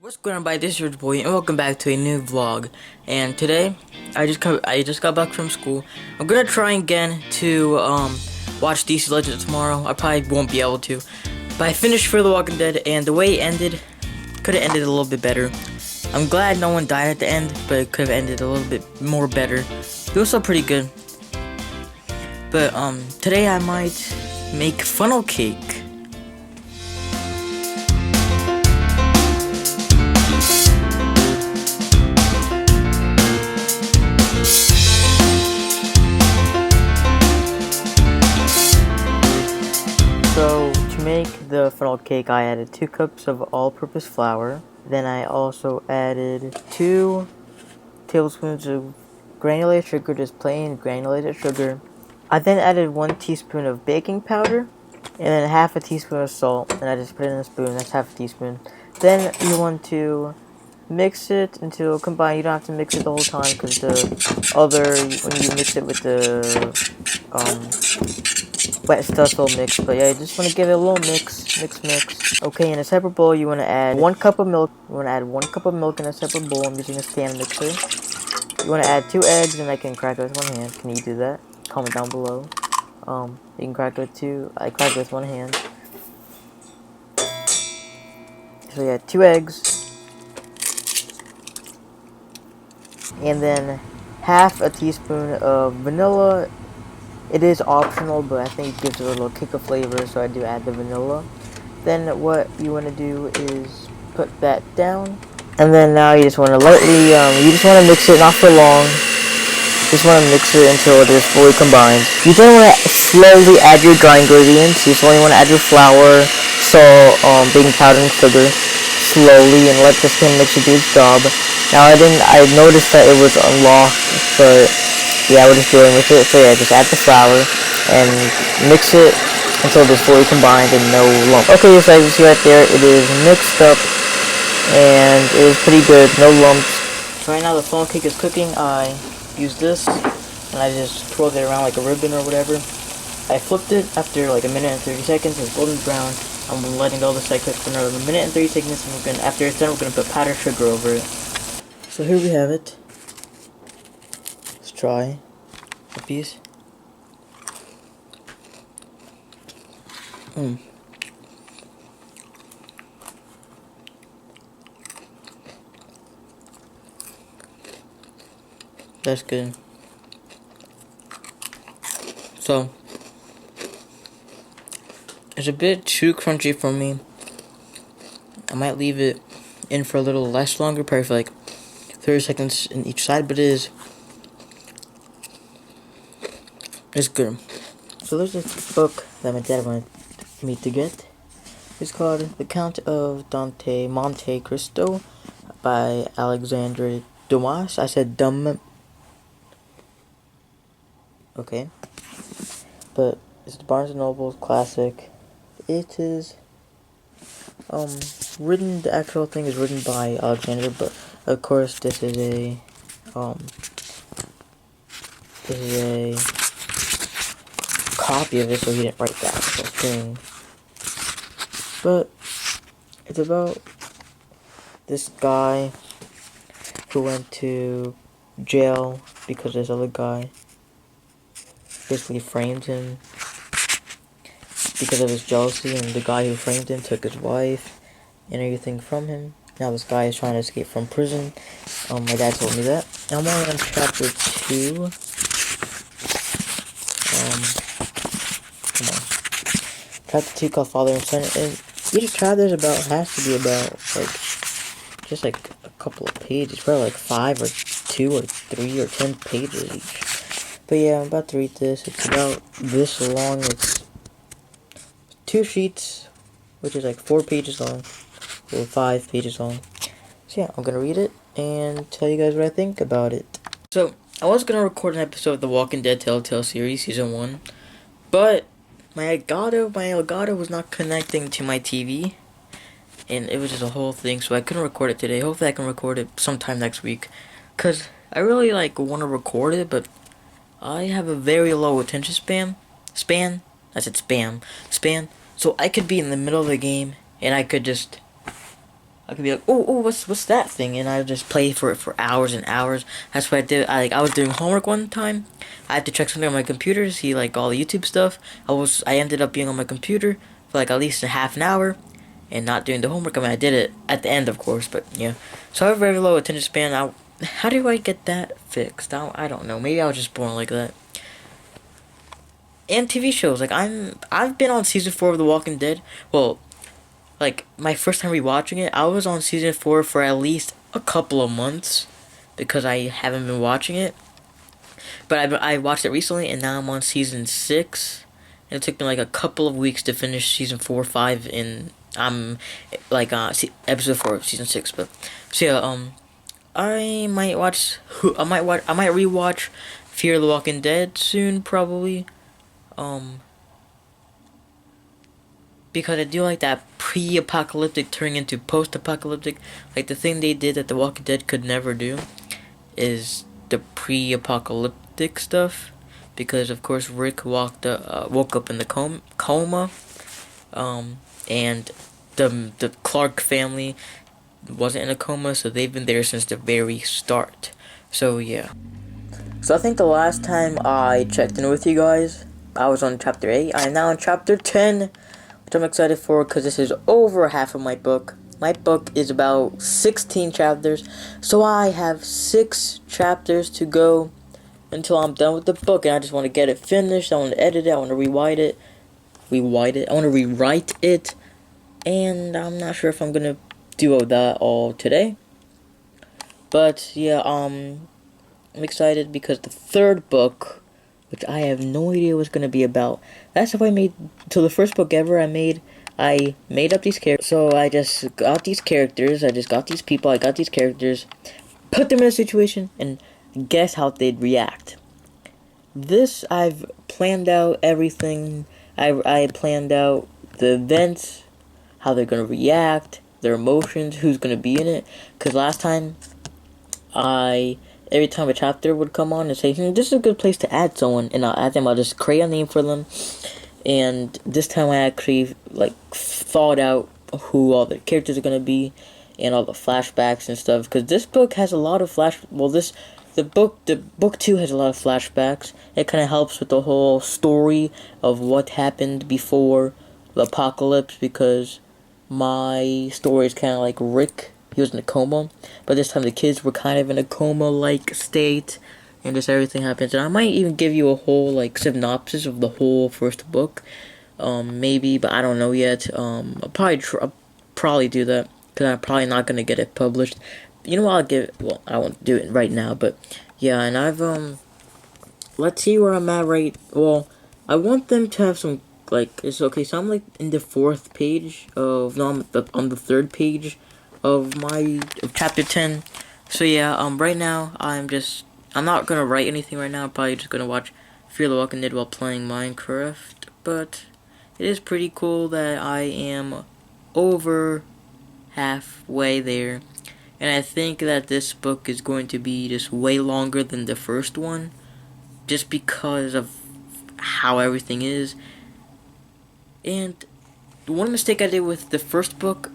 What's going on, everybody? This is EvilVirtualBoy, and welcome back to a new vlog. And today, I just got back from school. I'm gonna try again to watch DC Legends tomorrow. I probably won't be able to, but I finished For the Walking Dead, and the way it ended could have ended a little bit better. I'm glad no one died at the end, but it could have ended a little bit more better. It was still pretty good. But today I might make funnel cake. So, to make the funnel cake, I added 2 cups of all-purpose flour. Then I also added 2 tablespoons of granulated sugar, just plain granulated sugar. I then added 1 teaspoon of baking powder, and then half a teaspoon of salt, and I just put it in a spoon. That's half a teaspoon. Then you want to mix it until combined. You don't have to mix it the whole time, because when you mix it with the wet stuff will mix, but yeah, you just want to give it a little mix. Okay, in a separate bowl, you want to add 1 cup of milk. You want to add 1 cup of milk in a separate bowl. I'm using a stand mixer. You want to add 2 eggs, and I can crack it with 1 hand. Can you do that? Comment down below. You can crack it with 2. I crack it with 1 hand. So yeah, 2 eggs, and then half a teaspoon of vanilla. It is optional, but I think it gives it a little kick of flavor, so I do add the vanilla. Then what you want to do is put that down, and then now you just want to lightly, you just want to mix it, not for long. Just want to mix it until it is fully combined. You then want to slowly add your dry ingredients. You slowly want to add your flour, salt, baking powder, and sugar slowly, and let this hand mixer do its job. Now I noticed that it was unlocked, but yeah, we're just dealing with it. So yeah, just add the flour and mix it until it's fully combined and no lump. Okay, so as you see right there, it is mixed up and it is pretty good, no lumps. So right now the funnel cake is cooking. I use this and I just twirled it around like a ribbon or whatever. I flipped it after like a minute and 30 seconds. It's golden brown. I'm letting all this cook for another minute and 30 seconds, and after it's done, we're gonna put powdered sugar over it. So here we have it. Let's try a piece. That's good. So, it's a bit too crunchy for me. I might leave it in for a little less longer, probably for like 30 seconds in each side, but it's good. So there's this book that my dad wanted me to get. It's called The Count of Monte Cristo by Alexandre Dumas. I said dumb. Okay. But it's the Barnes & Noble classic. It is written, the actual thing is written by Alexander, but of course this is a copy of it, so he didn't write that whole thing. But it's about this guy who went to jail because this other guy basically framed him because of his jealousy, and the guy who framed him took his wife and everything from him. Now this guy is trying to escape from prison. My dad told me that. Now I'm only on chapter 2. Come on. Chapter 2 called Father and Son. And each chapter has to be about just like a couple of pages, probably like 5 or 2 or 3 or 10 pages each. But yeah, I'm about to read this. It's about this long. It's 2 sheets, which is like 4 pages long, or 5 pages long. So yeah, I'm gonna read it and tell you guys what I think about it. So, I was gonna record an episode of the Walking Dead Telltale series, season 1, but my Elgato was not connecting to my TV, and it was just a whole thing, so I couldn't record it today. Hopefully I can record it sometime next week, cause I really want to record it, but I have a very low attention span. I said span. So I could be in the middle of the game, and I could just I could be like, oh, what's that thing? And I would just play for it for hours and hours. That's what I did. I was doing homework one time. I had to check something on my computer to see like all the YouTube stuff. I ended up being on my computer for like at least a half an hour, and not doing the homework. I mean, I did it at the end, of course, but yeah. So I have a very low attention span. How do I get that fixed? I don't know. Maybe I was just born like that. And TV shows, like I've been on season 4 of The Walking Dead. Well, like my first time rewatching it, I was on season 4 for at least a couple of months because I haven't been watching it. But I watched it recently, and now I'm on season 6. And it took me like a couple of weeks to finish season 4, 5, and I'm like episode 4 of season 6. But so yeah, I might rewatch Fear the Walking Dead soon, probably. Because I do like that pre-apocalyptic turning into post-apocalyptic. Like the thing they did that The Walking Dead could never do is the pre-apocalyptic stuff. Because of course Rick woke up in the coma, and the Clark family wasn't in a coma, so they've been there since the very start. So yeah. So I think the last time I checked in with you guys, I was on chapter 8. I am now on chapter 10, which I'm excited for because this is over half of my book. My book is about 16 chapters, so I have 6 chapters to go until I'm done with the book, and I just want to get it finished. I want to edit it. I want to rewrite it. I want to rewrite it, and I'm not sure if I'm gonna do all that all today. But yeah, I'm excited because the third book, which I have no idea what's gonna be about. That's if I made so the first book ever I made up these characters. So I just got these characters. I just got these people. I got these characters, put them in a situation, and guess how they'd react. This I've planned out everything. I planned out the events, how they're gonna react, their emotions, who's gonna be in it. Cause last time, every time a chapter would come on and say, this is a good place to add someone, and I'll add them. I'll just create a name for them. And this time I actually like thought out who all the characters are gonna be, and all the flashbacks and stuff. Cause this book has a lot of the book 2 has a lot of flashbacks. It kind of helps with the whole story of what happened before the apocalypse, because my story is kind of like Rick. He was in a coma, but this time the kids were kind of in a coma-like state, and just everything happens. And I might even give you a whole like synopsis of the whole first book, maybe, but I don't know yet. I'll probably do that because I'm probably not gonna get it published. You know what, I won't do it right now, but yeah. And I've let's see where I'm at I want them to have some, like, it's okay, so I'm like in the 4th page of, no, I'm on the 3rd page of chapter 10. So yeah, right now I'm not gonna write anything right now. I'm probably just gonna watch Fear the Walking Dead while playing Minecraft. But it is pretty cool that I am over halfway there. And I think that this book is going to be just way longer than the first one, just because of how everything is. And one mistake I did with the first book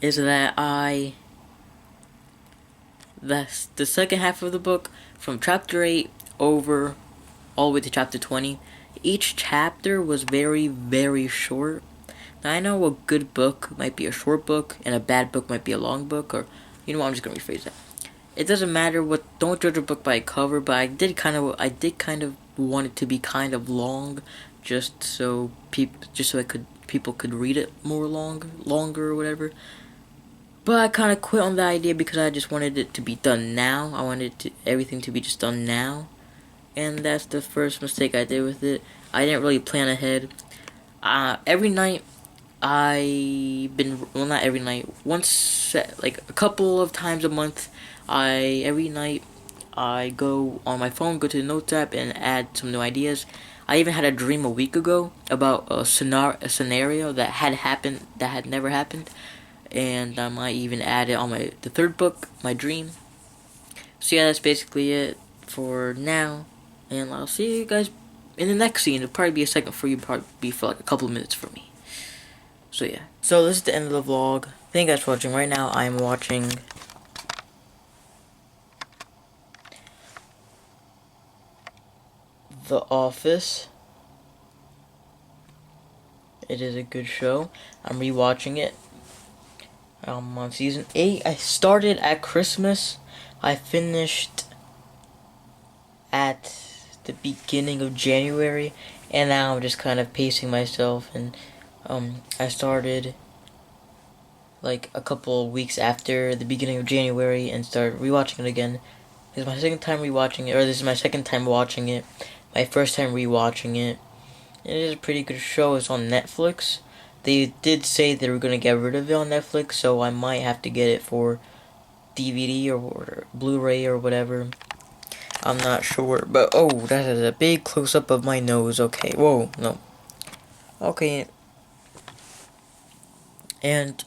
is that the second half of the book, from chapter 8 over all the way to chapter 20, each chapter was very, very short. Now, I know a good book might be a short book, and a bad book might be a long book, or, you know what, I'm just gonna rephrase that. It doesn't matter don't judge a book by a cover, but I did kind of want it to be kind of long, just so people could read it more longer or whatever. But I kind of quit on that idea because I just wanted it to be done now. I wanted everything to be just done now, and that's the first mistake I did with it. I didn't really plan ahead. Every night, not every night, like a couple of times a month, every night I go on my phone, go to the Notes app, and add some new ideas. I even had a dream a week ago about a scenario that had never happened, and I might even add it on the 3rd book, my dream. So yeah, that's basically it for now, and I'll see you guys in the next scene. It'll probably be a second for you, probably be for like a couple of minutes for me. So yeah. So this is the end of the vlog. Thank you guys for watching. Right now, I'm watching The Office. It is a good show. I'm rewatching it. On season 8. I started at Christmas. I finished at the beginning of January, and now I'm just kind of pacing myself. And I started like a couple weeks after the beginning of January and started rewatching it again. This is my second time rewatching it, or this is my second time watching it. My first time rewatching it. It is a pretty good show. It's on Netflix. They did say they were gonna get rid of it on Netflix, so I might have to get it for DVD or Blu-ray or whatever. I'm not sure, but oh, that is a big close-up of my nose. Okay, whoa, no. Okay, and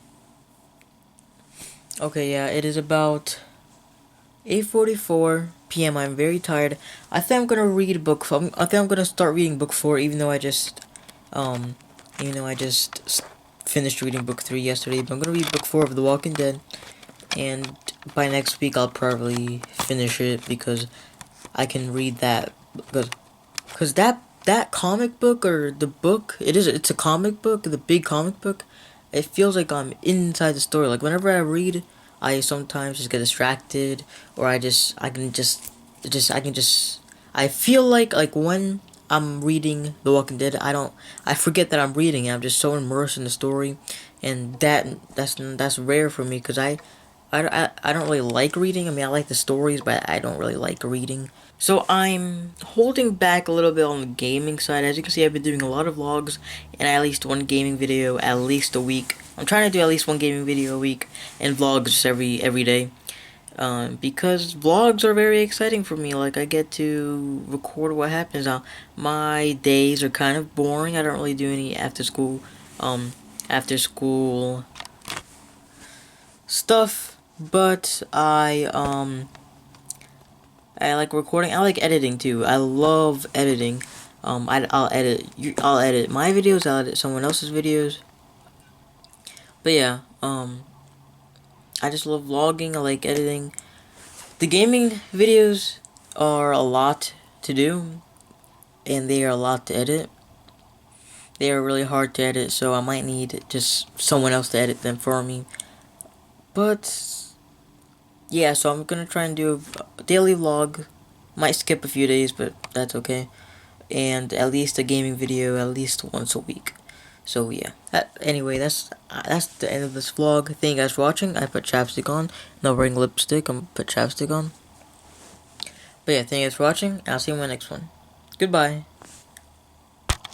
okay, yeah, it is about 8:44 p.m. I'm very tired. I think I'm gonna read book. I think I'm gonna start reading book 4, um, even though I just finished reading book 3 yesterday. But I'm gonna read book 4 of The Walking Dead, and by next week I'll probably finish it because I can read that because that comic book or the book it's a comic book, the big comic book. It feels like I'm inside the story. Like whenever I read, I sometimes just get distracted, or I can just I feel like when I'm reading The Walking Dead, I forget that I'm reading. I'm just so immersed in the story, and that's rare for me because I don't really like reading. I mean, I like the stories, but I don't really like reading. So I'm holding back a little bit on the gaming side. As you can see, I've been doing a lot of vlogs and at least one gaming video at least a week. I'm trying to do at least one gaming video a week and vlogs just every day. Because vlogs are very exciting for me. Like, I get to record what happens. Now, my days are kind of boring. I don't really do any after school stuff, but I like recording. I like editing too. I love editing. I'll edit. I'll edit my videos. I'll edit someone else's videos. But yeah, I just love vlogging. I like editing. The gaming videos are a lot to do, and they are a lot to edit. They are really hard to edit, so I might need just someone else to edit them for me. But yeah, so I'm gonna try and do a daily vlog. Might skip a few days, but that's okay. And at least a gaming video at least once a week. So yeah. Anyway, that's the end of this vlog. Thank you guys for watching. I put chapstick on. Not wearing lipstick. I'm put chapstick on. But yeah, thank you guys for watching. I'll see you in my next one. Goodbye.